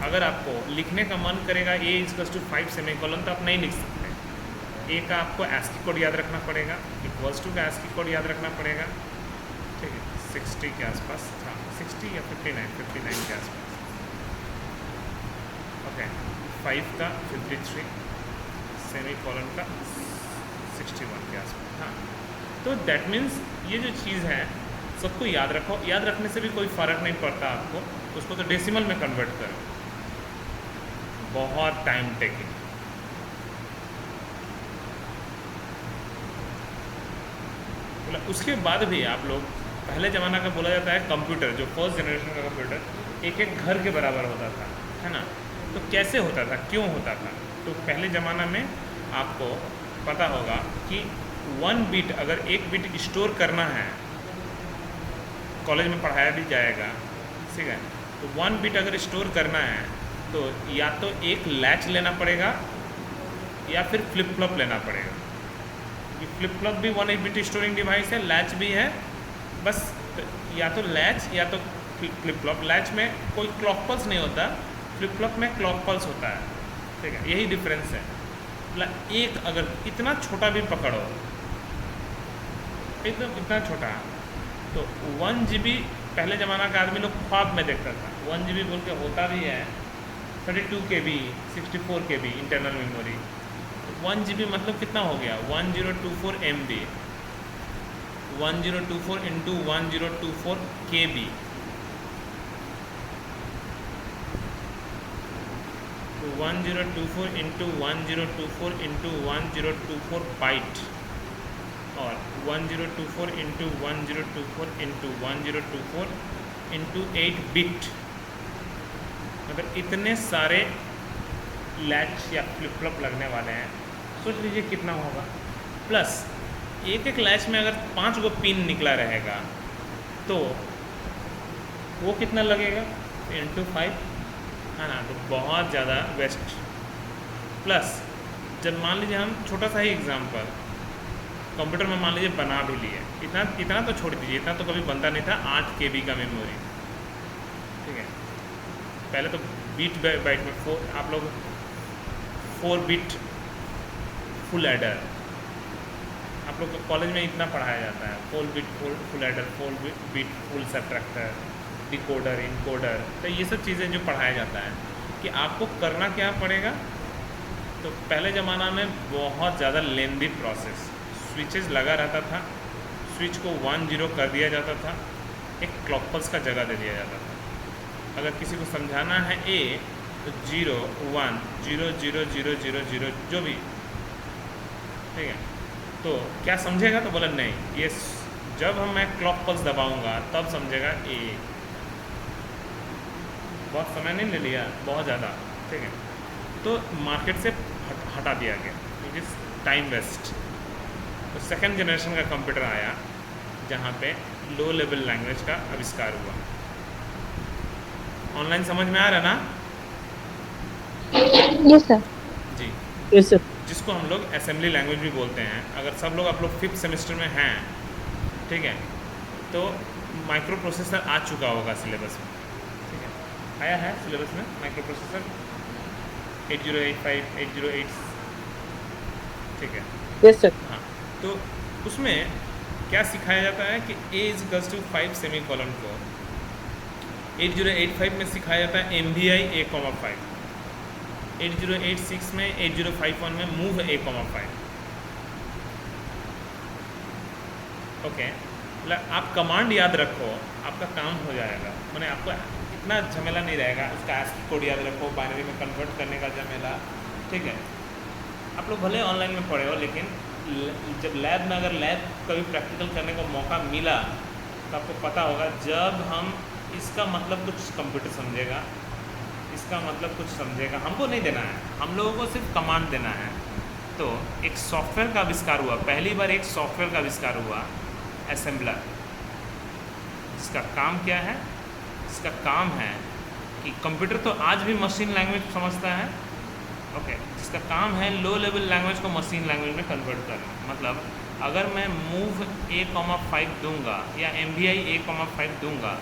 अगर आपको लिखने का मन करेगा a = 5 सेमीकोलन तो आप नहीं लिख सकते। ए का आपको ASCII कोड याद रखना पड़ेगा, इक्वल्स टू का ASCII कोड याद रखना पड़ेगा, ठीक है, 60 के आसपास था, 60 या 59 के आसपास, ओके, 5 का 53, सेमीकोलन का 61 के आसपास। हाँ, तो दैट मीन्स ये जो चीज़ है सबको याद रखो, याद रखने से भी कोई फ़र्क नहीं पड़ता आपको, उसको तो डेसिमल में कन्वर्ट करो, बहुत टाइम टेकिंग। उसके बाद भी आप लोग, पहले ज़माना का बोला जाता है कंप्यूटर, जो फर्स्ट जनरेशन का कंप्यूटर एक एक घर के बराबर होता था, है ना। तो कैसे होता था, क्यों होता था? तो पहले ज़माना में आपको पता होगा कि 1 बिट, अगर 1 बिट स्टोर करना है, कॉलेज में पढ़ाया भी जाएगा, ठीक है, तो 1 बिट अगर स्टोर करना है तो या तो एक लैच लेना पड़ेगा या फिर फ्लिप फ्लॉप लेना पड़ेगा। ये फ्लिप फ्लॉप भी 1 बिट स्टोरिंग डिवाइस है, लैच भी है, बस या तो लैच या तो फ्लिप फ्लॉप। लैच में कोई क्लॉक पल्स नहीं होता, फ्लिप फ्लॉप में क्लॉक पल्स होता है, ठीक है, यही डिफरेंस है। मतलब एक अगर इतना छोटा भी पकड़ो, एकदम इतना छोटा, तो 1 GB पहले ज़माना का आदमी लोग ख्वाब में देखता था। 1 GB बोल के होता भी है 32 KB, 64 KB internal memory. 1 GB मतलब कितना हो गया, 1024 MB, 1024 इंटू 1024 KB, तो 1024 इंटू 1024 इंटू 1024 बाइट, और 1024 इंटू 1024 इंटू 1024 इंटू 8 बिट। अगर इतने सारे लैच या फ्लिप फ्लॉप लगने वाले हैं, सोच लीजिए कितना होगा। प्लस एक एक लैच में अगर 5 गो पिन निकला रहेगा तो वो कितना लगेगा, इंटू 5, है ना, तो बहुत ज़्यादा वेस्ट। प्लस जब मान लीजिए हम छोटा सा ही एग्जांपल कंप्यूटर में मान लीजिए बना भी लिए, इतना तो छोड़ दीजिए, इतना तो कभी बनता नहीं था, 8 KB का मेमोरी, ठीक है। पहले तो बीट बाइट में आप लोग 4 बिट फुल एडर, आप लोग कॉलेज में इतना पढ़ाया जाता है, 4 bit full adder, 4 bit full subtractor, decoder, encoder, तो ये सब चीज़ें जो पढ़ाया जाता है कि आपको करना क्या पड़ेगा। तो पहले ज़माना में बहुत ज़्यादा लेंदी प्रोसेस, स्विचेस लगा रहता था, स्विच को 1 0 कर दिया जाता था, एक क्लॉक पल्स का जगह दे दिया जाता था। अगर किसी को समझाना है A तो 0 1 0 0 0 0 0 जो भी, ठीक है, तो क्या समझेगा, तो बोला नहीं, ये जब मैं क्लॉक पल्स दबाऊंगा तब समझेगा A। बहुत समय नहीं ले लिया, बहुत ज़्यादा, ठीक है, तो मार्केट से हटा दिया गया, इट इज़ टाइम वेस्ट। तो सेकंड जनरेशन का कंप्यूटर आया जहाँ पे लो लेवल लैंग्वेज का आविष्कार हुआ। ऑनलाइन समझ में आ रहा ना? Yes, sir. जी, यस सर। जिसको हम लोग असेंबली लैंग्वेज भी बोलते हैं। अगर सब लोग आप लोग 5th सेमेस्टर में हैं, ठीक है, तो माइक्रो प्रोसेसर आ चुका होगा सिलेबस में, ठीक है, आया है सिलेबस में माइक्रो प्रोसेसर 8085 808, ठीक है, यस सर। हाँ। तो उसमें क्या सिखाया जाता है कि A = 5 सेमीकोलन को 8085 में सिखाया जाता है MVI A, 5। 8086 में 8051 में मूव A,5। ओके, आप कमांड याद रखो, आपका काम हो जाएगा। मैंने आपको इतना झमेला नहीं रहेगा, उसका ASCII कोड याद रखो, बाइनरी में कन्वर्ट करने का झमेला, ठीक है। आप लोग भले ऑनलाइन में पढ़े हो, लेकिन जब लैब में अगर लैब कभी प्रैक्टिकल करने का मौका मिला तो आपको पता होगा, जब हम इसका मतलब कुछ कंप्यूटर समझेगा, इसका मतलब कुछ समझेगा, हमको नहीं देना है, हम लोगों को सिर्फ कमांड देना है। तो एक सॉफ्टवेयर का आविष्कार हुआ, पहली बार एक सॉफ्टवेयर का आविष्कार हुआ, असेंबलर। इसका काम क्या है? इसका काम है कि कंप्यूटर तो आज भी मशीन लैंग्वेज समझता है, ओके, जिसका काम है लो लेवल लैंग्वेज को मशीन लैंग्वेज में कन्वर्ट करना। मतलब अगर मैं मूव A,5 दूंगा या MVI A,5 दूंगा,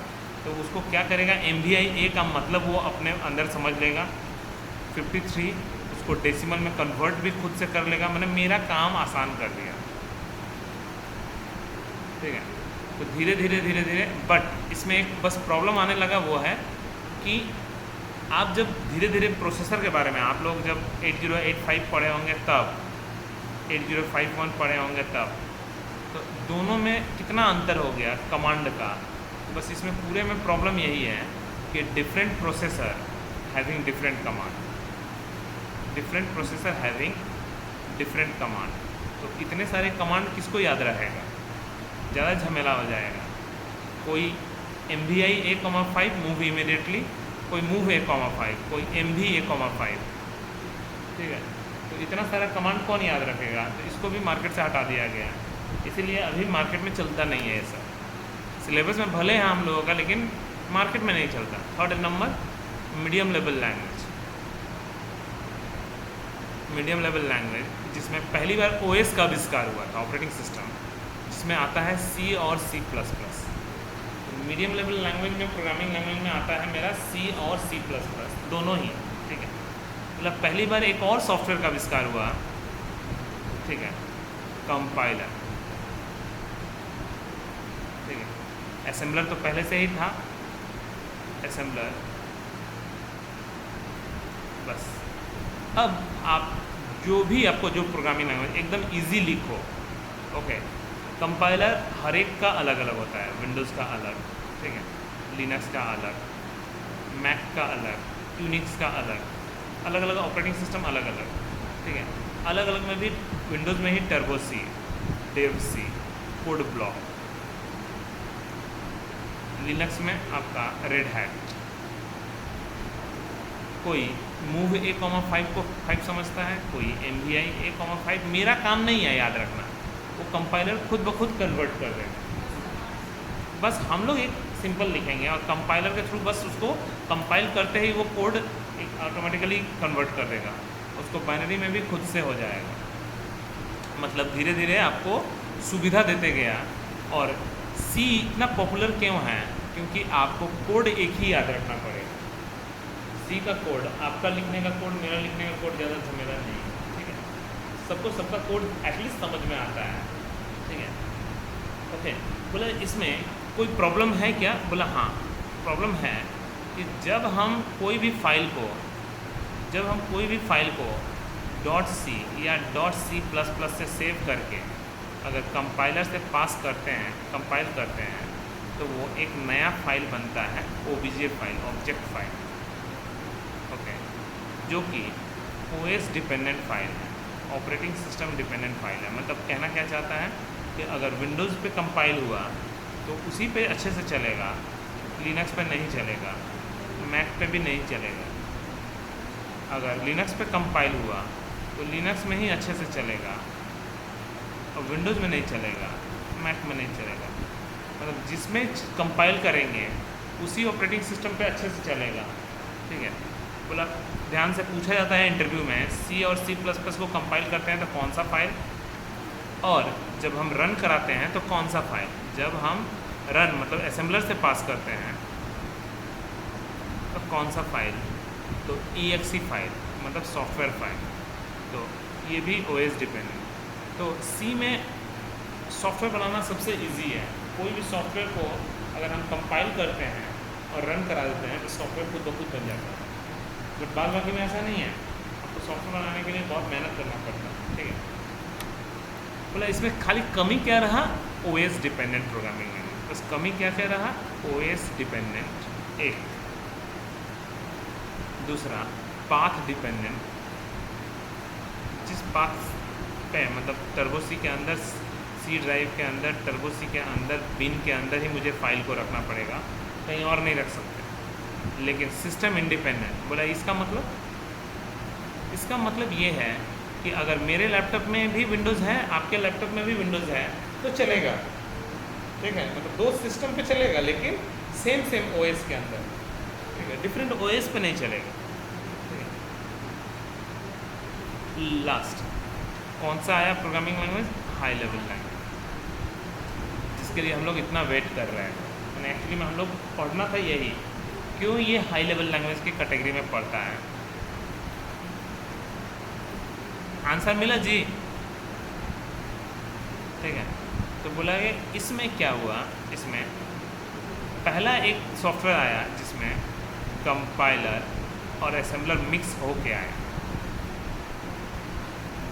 तो उसको क्या करेगा, MVI A का मतलब वो अपने अंदर समझ लेगा, 53 उसको डेसिमल में कन्वर्ट भी खुद से कर लेगा। मैंने मेरा काम आसान कर दिया, ठीक है। तो धीरे धीरे धीरे धीरे, बट इसमें एक बस प्रॉब्लम आने लगा, वो है कि आप जब धीरे धीरे प्रोसेसर के बारे में, आप लोग जब 8085 पढ़े होंगे तब, 8051 पढ़े होंगे तब, तो दोनों में कितना अंतर हो गया कमांड का। तो बस इसमें पूरे में प्रॉब्लम यही है कि different processor having different command, different processor having different command. तो इतने सारे कमांड किसको याद रहेगा, ज़्यादा झमेला हो जाएगा। कोई MVI A,5 मूव इमीडिएटली, कोई मूव A,5, कोई MV A,5, ठीक है। तो इतना सारा कमांड कौन याद रखेगा? तो इसको भी मार्केट से हटा दिया गया, इसीलिए अभी मार्केट में चलता नहीं है ये सब। सिलेबस में भले हैं हम लोगों का, लेकिन मार्केट में नहीं चलता। Third number, medium level language. Medium level language जिसमें पहली बार OS का आविष्कार हुआ था, ऑपरेटिंग सिस्टम, जिसमें आता है C और C++। मीडियम लेवल लैंग्वेज में, प्रोग्रामिंग लैंग्वेज में आता है मेरा C और C++, दोनों ही, ठीक है। मतलब पहली बार एक और सॉफ्टवेयर का आविष्कार हुआ, ठीक है, कंपाइलर, ठीक है। असेंबलर तो पहले से ही था, असेंबलर, बस। अब आप जो भी, आपको जो प्रोग्रामिंग लैंग्वेज एकदम इजी लिखो, ओके। कंपाइलर हर एक का अलग अलग होता है, विंडोज़ का अलग, ठीक है, लिनक्स का अलग, मैक का अलग, यूनिक्स का अलग, अलग अलग ऑपरेटिंग सिस्टम अलग अलग, ठीक है। अलग अलग में भी विंडोज़ में ही Turbo C, Dev C, code block, Linux में आपका रेड हैट। कोई मूव A,5 को 5 समझता है, कोई MVI A,5। मेरा काम नहीं है याद रखना, वो कंपाइलर खुद ब खुद कन्वर्ट कर देगा। बस हम लोग एक सिंपल लिखेंगे और कंपाइलर के थ्रू बस उसको कंपाइल करते ही वो कोड ऑटोमेटिकली कन्वर्ट कर देगा, उसको बाइनरी में भी खुद से हो जाएगा। मतलब धीरे धीरे आपको सुविधा देते गया। और C इतना पॉपुलर क्यों है? क्योंकि आपको कोड एक ही याद रखना पड़ेगा। C का कोड, आपका लिखने का कोड, मेरा लिखने का कोड ज़्यादा झमेला नहीं है, ठीक है। सबको सबका कोड एटलीस्ट समझ में आता है, ठीक है, ओके। बोला इसमें कोई प्रॉब्लम है क्या? बोला हाँ, प्रॉब्लम है कि जब हम कोई भी फाइल को .c या .c++ से सेव करके अगर कंपाइलर से पास करते हैं, कंपाइल करते हैं, तो वो एक नया फाइल बनता है, OBJ file, object file, okay, जो कि OS डिपेंडेंट फाइल है, ऑपरेटिंग सिस्टम डिपेंडेंट फाइल है। मतलब कहना क्या चाहता है कि अगर विंडोज़ पे कंपाइल हुआ तो उसी पे अच्छे से चलेगा, लिनक्स पे नहीं चलेगा, मैक पे भी नहीं चलेगा। अगर लिनक्स पे कंपाइल हुआ तो लिनक्स में ही अच्छे से चलेगा और विंडोज़ में नहीं चलेगा, मैक में नहीं चलेगा। मतलब जिसमें कंपाइल करेंगे उसी ऑपरेटिंग सिस्टम पे अच्छे से चलेगा, ठीक है। बोला ध्यान से पूछा जाता है इंटरव्यू में, C और C++ को कंपाइल करते हैं तो कौन सा फाइल, और जब हम रन कराते हैं तो कौन सा फाइल। जब हम रन मतलब असेंबलर से पास करते हैं तो कौन सा फाइल, तो exe फाइल मतलब सॉफ्टवेयर फाइल। तो ये भी OS डिपेंडेंट। तो C में सॉफ्टवेयर बनाना सबसे इजी है। कोई भी सॉफ्टवेयर को अगर हम कंपाइल करते हैं और रन करा देते हैं तो सॉफ्टवेयर खुद ब खुद बन जाता है। बट बाद बाकी में ऐसा नहीं है। आपको सॉफ्टवेयर बनाने के लिए बहुत मेहनत करना पड़ता है, ठीक है। बोला इसमें खाली कमी क्या रहा, ओएस डिपेंडेंट प्रोग्रामिंग में, बस कमी क्या क्या रहा, ओएस डिपेंडेंट एक, दूसरा पाथ डिपेंडेंट, जिस पाथ पे मतलब टर्बो सी के अंदर, सी ड्राइव के अंदर, टर्बो सी के अंदर, बिन के अंदर ही मुझे फाइल को रखना पड़ेगा, कहीं और नहीं रख सकते। लेकिन सिस्टम इंडिपेंडेंट, बोला इसका मतलब ये है कि अगर मेरे लैपटॉप में भी विंडोज़ है, आपके लैपटॉप में भी विंडोज़ है तो चलेगा, ठीक है। मतलब दो सिस्टम पे चलेगा लेकिन सेम ओएस के अंदर, ठीक है, डिफरेंट ओएस पे नहीं चलेगा। लास्ट कौन सा आया programming language, high level language, जिसके लिए हम लोग इतना वेट कर रहे हैं। तो एक्चुअली में हम लोग पढ़ना था यही, क्यों ये हाई लेवल लैंग्वेज की कैटेगरी में पढ़ता है। आंसर मिला जी, ठीक है। तो बोला कि इसमें क्या हुआ, इसमें पहला एक सॉफ्टवेयर आया जिसमें कंपाइलर और असेंबलर मिक्स हो के आया,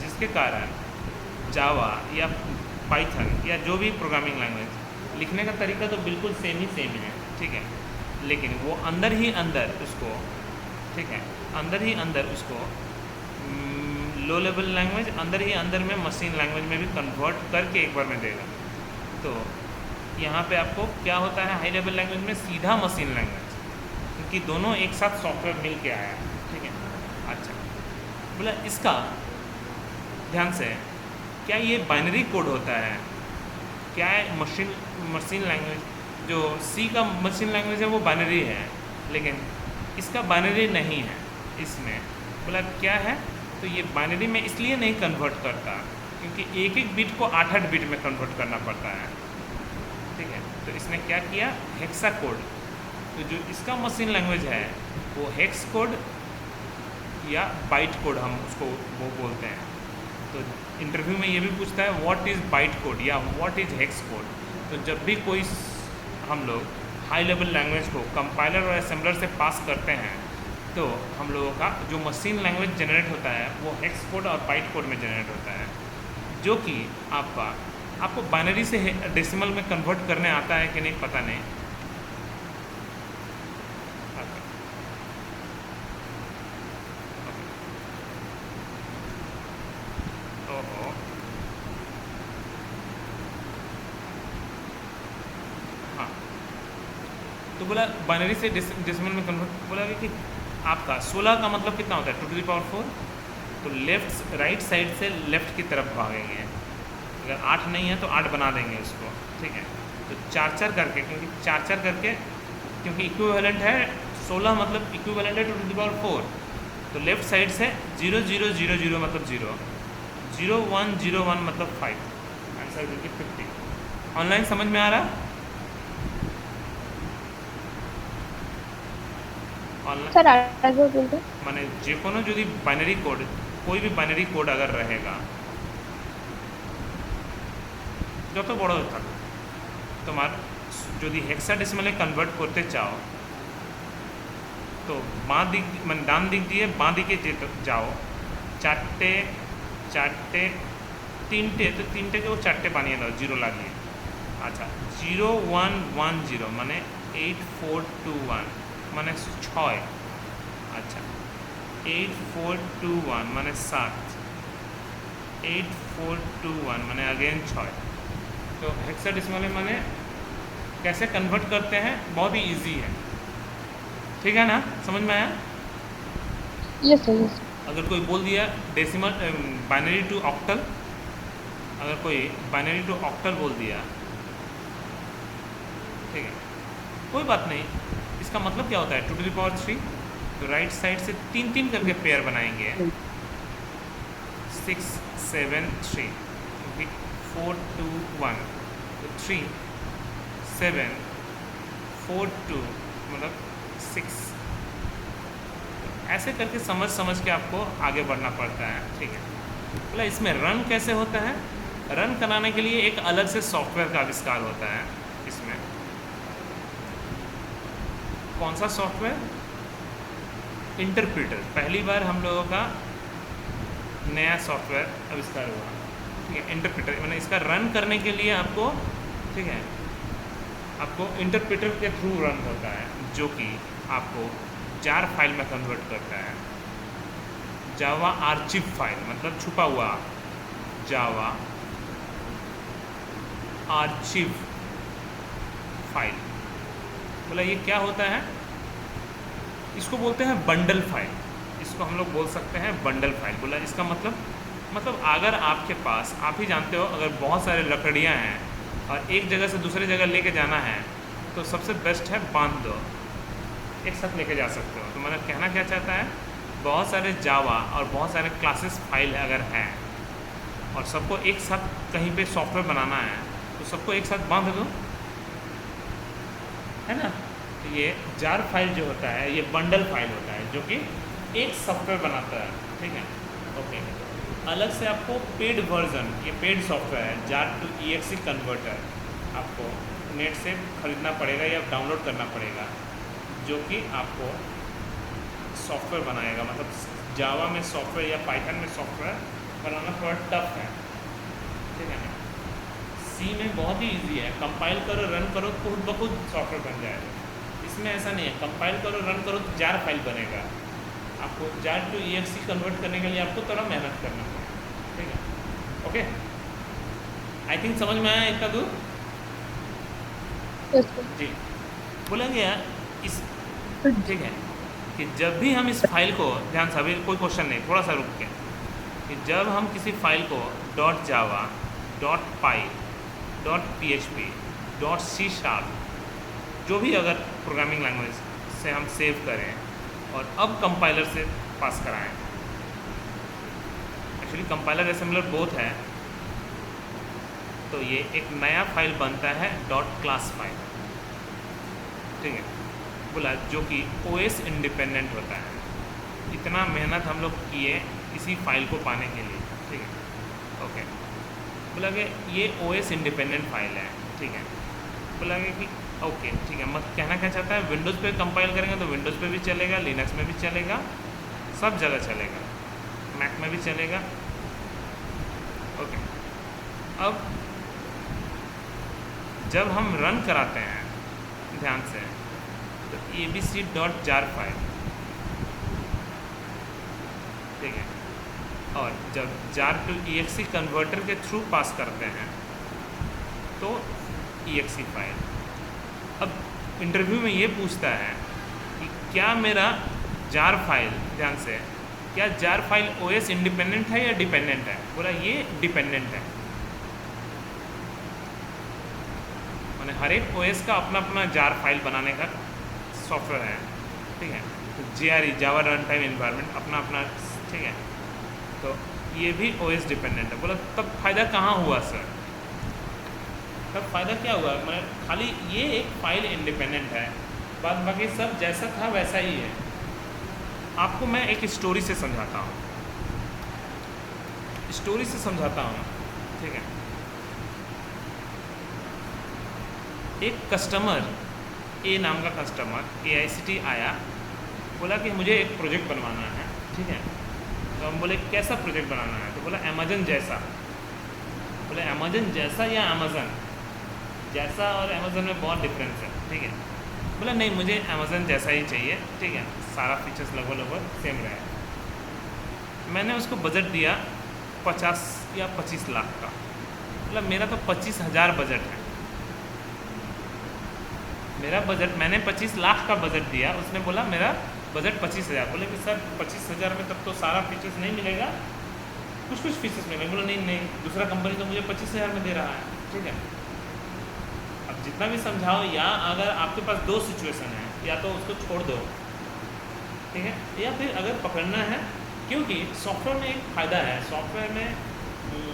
जिसके कारण जावा या पाइथन या जो भी प्रोग्रामिंग लैंग्वेज लिखने का तरीका तो बिल्कुल सेम ही है, ठीक है। लेकिन वो अंदर ही अंदर उसको, ठीक है, अंदर ही अंदर उसको लो लेवल लैंग्वेज, अंदर ही अंदर में मशीन लैंग्वेज में भी कन्वर्ट करके एक बार में देगा। तो यहाँ पे आपको क्या होता है, हाई लेवल लैंग्वेज में सीधा मशीन लैंग्वेज, क्योंकि दोनों एक साथ सॉफ्टवेयर मिल के आया, ठीक है। अच्छा, बोला इसका ध्यान से, क्या ये बाइनरी कोड होता है, क्या है मशीन लैंग्वेज, जो सी का मशीन लैंग्वेज है वो बाइनरी है, लेकिन इसका बाइनरी नहीं है इसमें। बोला क्या है, तो ये बाइनरी में इसलिए नहीं कन्वर्ट करता क्योंकि एक एक बिट को 8-8 बिट में कन्वर्ट करना पड़ता है, ठीक है। तो इसने क्या किया, हेक्सा कोड। तो जो इसका मशीन लैंग्वेज है वो हेक्स कोड या बाइट कोड हम उसको वो बोलते हैं। तो इंटरव्यू में ये भी पूछता है व्हाट इज़ बाइट कोड या व्हाट इज़ हेक्स कोड। तो जब भी कोई हम लोग हाई लेवल लैंग्वेज को कंपाइलर और असेंबलर से पास करते हैं तो हम लोगों का जो मशीन लैंग्वेज जनरेट होता है वो हेक्स कोड और बाइट कोड में जनरेट होता है, जो कि आपको बाइनरी से डेसिमल में कन्वर्ट करने आता है कि नहीं पता नहीं। ओहो, हाँ, तो बोला बाइनरी से डेसिमल में कन्वर्ट, बोला कि आपका 16 का मतलब कितना होता है 2⁴, तो लेफ्ट राइट साइड से लेफ़्ट की तरफ भागेंगे। अगर 8 नहीं है तो 8 बना देंगे उसको, ठीक है। तो 4-4 करके, क्योंकि 4-4 करके, क्योंकि इक्विवेलेंट है 16 मतलब इक्विवेलेंट है 2⁴, तो लेफ़्ट साइड से 0 0 0 0 मतलब 0, 0 1 0 1 मतलब 5, आंसर विल बी 50। ऑनलाइन समझ में आ रहा? सर आगे बोलते মানে যে কোনো যদি বাইনারি কোড, कोई भी বাইনারি কোড अगर रहेगा যত বড় থাকুক, তোমার যদি হেক্সাডেসিমালে কনভার্ট করতে চাও তো বাঁ দিক মানে ডান দিক দিয়ে বাঁ দিকে যাও, 4টে 3টে, তো 3টেকেও 4টে বানিয়ে দাও 0 লাগিয়ে। আচ্ছা, 0 1 1 0 মানে 8 4 2 1 মানে 6। अच्छा, 8 4 2 1 মানে 7, 8 4 2 1 মানে अगेन 6। तो हेक्साडेसिमल माने कैसे कन्वर्ट करते हैं, बहुत ही इजी है, ठीक है ना, समझ में आया? Yes sir, yes. अगर कोई बोल दिया डेसिमल बाइनरी टू ऑक्टल, अगर कोई बाइनरी टू ऑक्टल बोल दिया, ठीक है, कोई बात नहीं, इसका मतलब क्या होता है 2⁵, तो राइट साइड से 3-3 करके पेयर बनाएंगे, 6 7 3, 4 2 1, तो 3 7 4 2 मतलब 6। ऐसे करके समझ के आपको आगे बढ़ना पड़ता है, ठीक है। बोला इसमें रन कैसे होता है, रन कराने के लिए एक अलग से सॉफ्टवेयर का आविष्कार होता है इसमें। कौन सा सॉफ्टवेयर? इंटरप्रेटर। पहली बार हम लोगों का नया सॉफ्टवेयर आविष्कार हुआ, ठीक है। इंटरप्रेटर मैंने इसका रन करने के लिए आपको, ठीक है, आपको इंटरप्रेटर के थ्रू रन होता है, जो कि आपको जार फाइल में कन्वर्ट करता है। जावा आर्चिव फाइल मतलब छुपा हुआ, जावा आर्चिव फाइल, बोला ये क्या होता है? इसको बोलते हैं बंडल फाइल, इसको हम लोग बोल सकते हैं बंडल फाइल। बोला इसका मतलब अगर आपके पास, आप ही जानते हो, अगर बहुत सारे लकड़ियाँ हैं और एक जगह से दूसरे जगह लेके जाना है तो सबसे बेस्ट है बांध दो, एक साथ लेके जा सकते हो। तो मैंने कहना क्या चाहता है, बहुत सारे जावा और बहुत सारे क्लासेस फाइल अगर हैं और सबको एक साथ कहीं पे सॉफ्टवेयर बनाना है तो सबको एक साथ बांध दो, है ना। तो ये जार फाइल जो होता है ये बंडल फाइल होता है, जो कि एक सॉफ्टवेयर बनाता है, ठीक है। ओके, अलग से आपको पेड वर्जन, ये पेड सॉफ्टवेयर है जार टू EXE कन्वर्टर, आपको नेट से ख़रीदना पड़ेगा या डाउनलोड करना पड़ेगा, जो कि आपको सॉफ्टवेयर बनाएगा। मतलब जावा में सॉफ्टवेयर या पाइथन में सॉफ्टवेयर बनाना थोड़ा टफ है, ठीक है ना। सी में बहुत ही इजी है, कंपाइल करो रन करो खुद ब खुद सॉफ्टवेयर बन जाएगा। इसमें ऐसा नहीं है, कंपाइल करो रन करो तो जार फाइल बनेगा। आपको जार टू EXE कन्वर्ट करने के लिए आपको थोड़ा मेहनत करना पड़ेगा, ठीक है। ओके, आई थिंक समझ में आया इतना दूर? yes sir। जी, बोलेंगे यार इस, ठीक है, कि जब भी हम इस फाइल को, ध्यान से, अभी कोई क्वेश्चन नहीं, थोड़ा सा रुक के, कि जब हम किसी फाइल को .java, .py, .php, .c#, जो भी अगर प्रोग्रामिंग लैंग्वेज से हम सेव करें और अब कंपाइलर से पास कराएं, एक्चुअली कंपाइलर असेंबलर बोथ है, तो ये एक नया फाइल बनता है .class फाइल, ठीक है। बोला जो कि OS इंडिपेंडेंट होता है। इतना मेहनत हम लोग किए इसी फाइल को पाने के लिए, ठीक है। ओके, बोला कि ये OS इंडिपेंडेंट फाइल है, ठीक है। बोला कि ओके, ठीक है, मत कहना क्या चाहता है, विंडोज़ पे कंपाइल करेंगे तो विंडोज़ पे भी चलेगा, लिनक्स में भी चलेगा, सब जगह चलेगा, मैक में भी चलेगा। ओके, अब जब हम रन कराते हैं, ध्यान से, तो abc.jar फाइल, ठीक है, और जब जार टू EXE कन्वर्टर के थ्रू पास करते हैं तो EXE फाइल। अब इंटरव्यू में ये पूछता है कि क्या मेरा जार फाइल, ध्यान से, क्या जार फाइल OS इंडिपेंडेंट है या डिपेंडेंट है? बोला ये डिपेंडेंट है, माने हर एक OS का अपना अपना जार फाइल बनाने का सॉफ्टवेयर है, ठीक है। तो JRE, जावा रन टाइम इन्वायरमेंट, अपना अपना, ठीक है। तो ये भी OS डिपेंडेंट है। बोला तब फ़ायदा कहाँ हुआ सर? तब फ़ायदा क्या हुआ? मैं खाली ये एक फाइल इंडिपेंडेंट है, बाद बाकी सब जैसा था वैसा ही है। आपको मैं एक स्टोरी से समझाता हूँ, ठीक है। एक कस्टमर, ए नाम का कस्टमर AICT आया, बोला कि मुझे एक प्रोजेक्ट बनवाना है, ठीक है। तो हम बोले कैसा प्रोजेक्ट बनाना है? तो बोला अमेजन जैसा। बोले अमेजन जैसा या अमेजन जैसा? और अमेजन में बहुत डिफरेंस है, ठीक है। बोला नहीं, मुझे अमेजन जैसा ही चाहिए, ठीक है, सारा फीचर्स लगभग सेम रहे। मैंने उसको बजट दिया 50 या 25 लाख का। मतलब मेरा तो 25,000 बजट है, मेरा बजट, मैंने 25 लाख का बजट दिया, उसने बोला मेरा बजट 25,000। बोले कि सर 25,000 में तब तो सारा फीचर्स नहीं मिलेगा, कुछ फीचर्स मिलेंगे। बोला नहीं, दूसरा कंपनी तो मुझे 25,000 में दे रहा है, ठीक है। अब जितना भी समझाओ, या अगर आपके पास दो सिचुएशन है, या तो उसको छोड़ दो, ठीक है, या फिर अगर पकड़ना है, क्योंकि सॉफ्टवेयर में एक फ़ायदा है, सॉफ्टवेयर में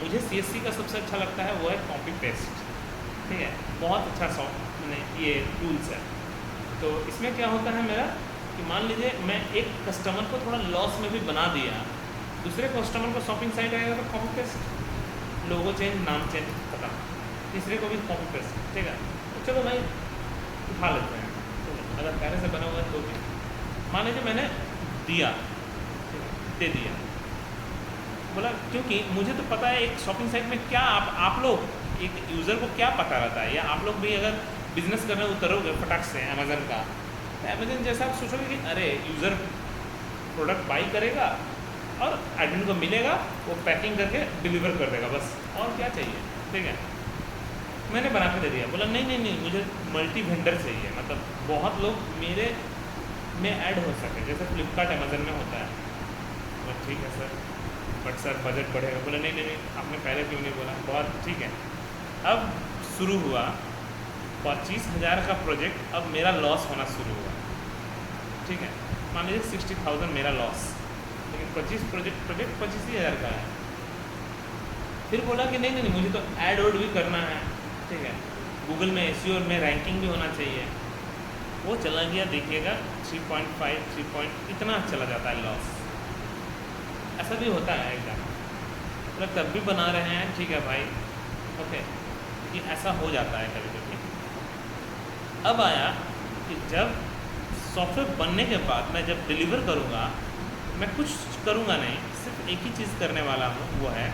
मुझे CSC का सबसे अच्छा लगता है वो है कॉपी पेस्ट, ठीक है, बहुत अच्छा ये टूल्स है। तो इसमें क्या होता है मेरा कि मान लीजिए मैं एक कस्टमर को थोड़ा लॉस में भी बना दिया, दूसरे कस्टमर को शॉपिंग साइट आएगा तो कॉपी पेस्ट, लोगो चेंज, नाम चेंज, पता, तीसरे को भी कॉपी पेस्ट, ठीक है। तो चलो भाई उठा लेते हैं, तो अगर पहले से बना हुआ है तो भी मान लीजिए मैंने दिया, दे दिया, बोला क्योंकि मुझे तो पता है एक शॉपिंग साइट में क्या आप लोग एक यूज़र को क्या पता रहता है, या आप लोग भी अगर बिजनेस करने उतरोगे फटाक से अमेज़न का, तो अमेज़न जैसा आप सोचोगे कि अरे यूज़र प्रोडक्ट बाई करेगा और एडमिन को मिलेगा, वो पैकिंग करके डिलीवर कर देगा, बस और क्या चाहिए। ठीक है, मैंने बना के दे दिया। बोला नहीं नहीं नहीं, मुझे मल्टी वेंडर चाहिए, मतलब बहुत लोग मेरे में ऐड हो सके, जैसे फ्लिपकार्ट अमेज़न में होता है। बोला ठीक है सर, बट सर बजट बढ़ेगा। बोला नहीं नहीं नहीं, आपने पहले क्यों नहीं बोला। बहुत ठीक है। अब शुरू हुआ 25,000 का प्रोजेक्ट, अब मेरा लॉस होना शुरू हुआ। ठीक है, मान लीजिए 60,000 मेरा लॉस, लेकिन 25 प्रोजेक्ट 25,000 का है। फिर बोला कि नहीं नहीं नहीं, मुझे तो ऐड वोड भी करना है। ठीक है, गूगल में SEO में रैंकिंग भी होना चाहिए। वो चला गया, देखिएगा 3.5 3 इतना चला जाता है लॉस। ऐसा भी होता है एकदम, मतलब तब भी बना रहे हैं, ठीक है भाई, ओके, ये ऐसा हो जाता है कभी कभी। अब आया कि जब सॉफ्टवेयर बनने के बाद मैं जब डिलीवर करूँगा, मैं कुछ करूँगा नहीं, सिर्फ एक ही चीज़ करने वाला हूँ, वो है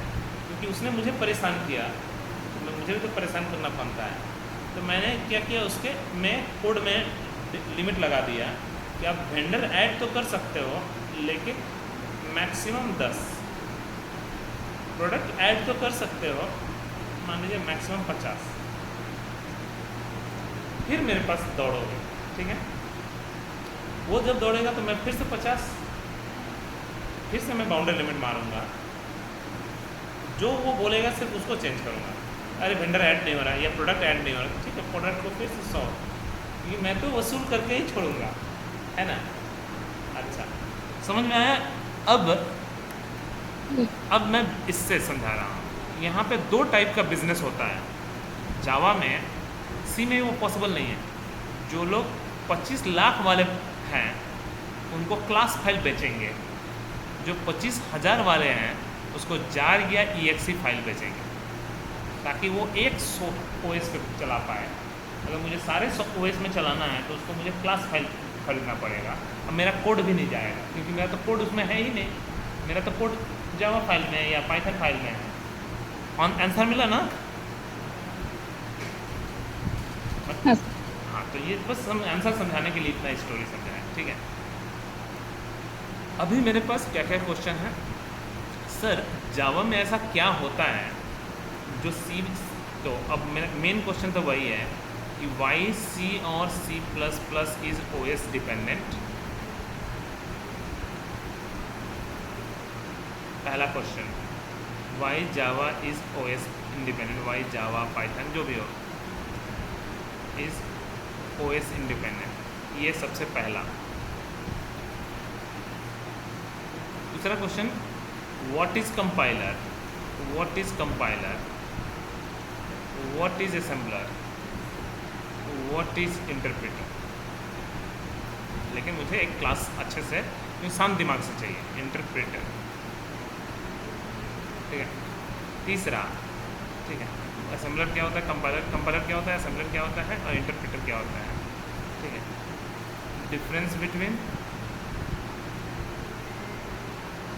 क्योंकि उसने मुझे परेशान किया, तो मुझे भी तो परेशान करना बनता है। तो मैंने क्या किया, उसके मैं कोड में लिमिट लगा दिया कि आप वेंडर ऐड तो कर सकते हो, लेकिन मैक्सिमम 10 प्रोडक्ट ऐड तो कर सकते हो, मान लीजिए मैक्सिमम 50। फिर मेरे पास दौड़ोगे, ठीक है, वो जब दौड़ेगा तो मैं फिर से 50, फिर से मैं बाउंड्री लिमिट मारूंगा, जो वो बोलेगा सिर्फ उसको चेंज करूंगा। अरे वेंडर ऐड नहीं हो रहा है या प्रोडक्ट ऐड नहीं हो रहा, ठीक है, प्रोडक्ट को फिर से 100, क्योंकि मैं तो वसूल करके ही छोड़ूंगा, है ना। अच्छा, समझ में आया। अब मैं इससे समझा रहा हूँ, यहाँ पे 2 टाइप का बिजनेस होता है जावा में। सी में वो पॉसिबल नहीं है। जो लोग 25 लाख वाले हैं उनको क्लास फाइल बेचेंगे, जो 25,000 वाले हैं उसको जार या EXE फाइल बेचेंगे, ताकि वो एक OS पे चला पाए। अगर मुझे सारे OS में चलाना है तो उसको मुझे क्लास फाइल खरीदना पड़ेगा। अब मेरा कोड भी नहीं जाएगा, क्योंकि मेरा तो कोड उसमें है ही नहीं, मेरा तो कोड जावा फाइल में है या पाइथन फाइल में है। आंसर मिला ना। हाँ, तो ये बस हम आंसर समझाने के लिए इतना स्टोरी समझाएं, ठीक है। अभी मेरे पास क्या क्या क्वेश्चन है। सर जावा में ऐसा क्या होता है जो सी, तो अब मेरा मेन क्वेश्चन तो वही है कि वाई C और C++ इज़ OS डिपेंडेंट। पहला question, why Java is OS independent, why Java Python जो भी हो इज़ OS इंडिपेंडेंट, ये सबसे पहला। दूसरा question, what is compiler, what is compiler, what is assembler, what is interpreter. लेकिन मुझे एक क्लास अच्छे से शांत दिमाग से चाहिए, इंटरप्रेटर, ठीक है। तीसरा, ठीक है, असेंबलर क्या होता है, कंपाइलर क्या होता है, असेंबलर क्या होता है, और इंटरप्रेटर क्या होता है, ठीक है। डिफरेंस बिटवीन,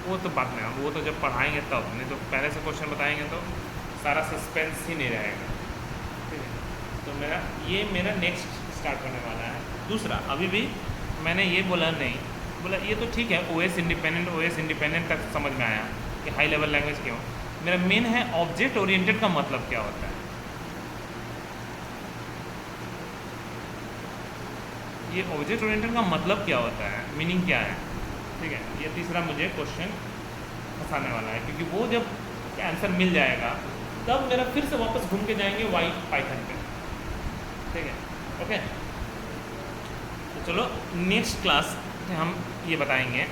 वो तो बात में, वो तो जब पढ़ाएंगे तब, नहीं तो पहले से क्वेश्चन बताएंगे तो सारा सस्पेंस ही नहीं रहेगा, ठीक है। तो मेरा नेक्स्ट स्टार्ट होने वाला है। दूसरा, अभी भी मैंने ये बोला नहीं, बोला ये तो ठीक है, OS इंडिपेंडेंट तक समझ में आया कि हाई लेवल लैंग्वेज क्यों। मेरा मेन है ऑब्जेक्ट ओरिएंटेड का मतलब क्या होता है। ये ऑब्जेक्ट ओरिएंटेड का मतलब क्या होता है, मीनिंग क्या है, ठीक है। ये तीसरा मुझे क्वेश्चन फंसाने वाला है, क्योंकि वो जब आंसर मिल जाएगा तब मेरा फिर से वापस घूम के जाएंगे वाई पाइथन पे, ठीक है, ओके। तो चलो नेक्स्ट क्लास हम ये बताएंगे